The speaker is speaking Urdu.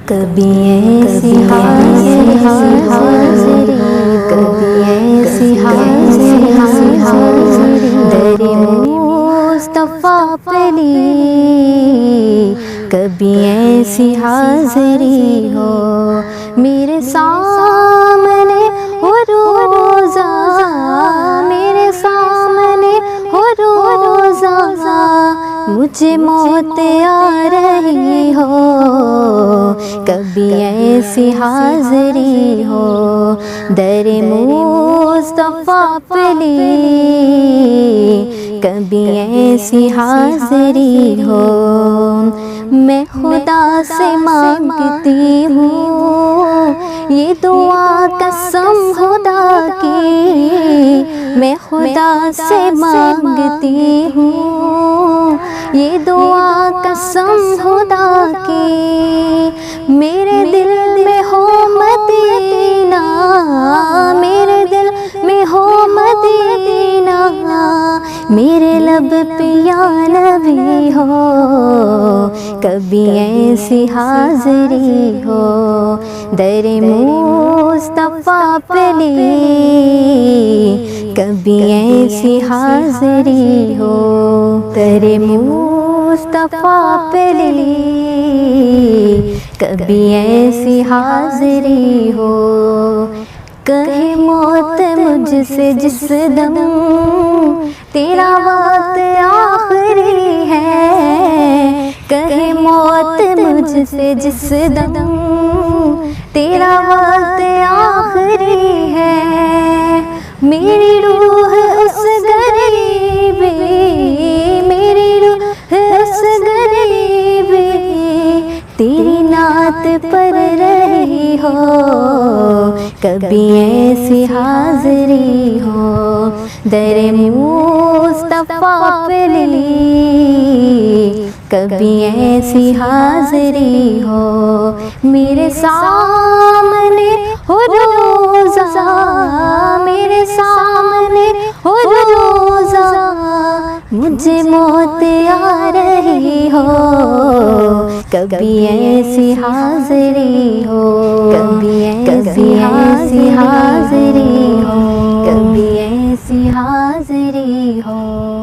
کبھی ایسی حاضری کبھی ایسی حاضری در مصطفیٰ پہ لی کبھی ایسی حاضری ہو میرے سامنے ہو روزہ میرے سامنے ہو روزہ مجھے موت آ رہی ہو کبھی ایسی حاضری ہو در مصطفیٰ پہ لی کبھی ایسی حاضری ہو میں خدا سے مانگتی ہوں یہ دعا قسم خدا کی میں خدا سے مانگتی ہوں یہ دعا قسم خدا کی میرے دل میں ہو مدینہ میرے دل میں ہو مدینہ میرے لب پہ یا نبی ہو کبھی ایسی حاضری ہو در مصطفیٰ پہ لی کبھی ایسی حاضری ہو در مصطفیٰ پہ لی کبھی ایسی حاضری ہو کہے موت مجھ سے جس دم تیرا وقت آخری ہے کہے موت مجھ سے جس دم تیرا وقت آخری ہے میری روح اس غریبی میری روح اس غریبی تیری نعت پر رہی ہو کبھی ایسی حاضری ہو در مصطفیٰ پہ لی کبھی ایسی حاضری ہو میرے سامنے ہو روزہ میرے سامنے ہو روزہ مجھے موت آ رہی ہو کبھی ایسی حاضری ہو کبھی ایسی حاضری ہو کبھی ایسی حاضری ہو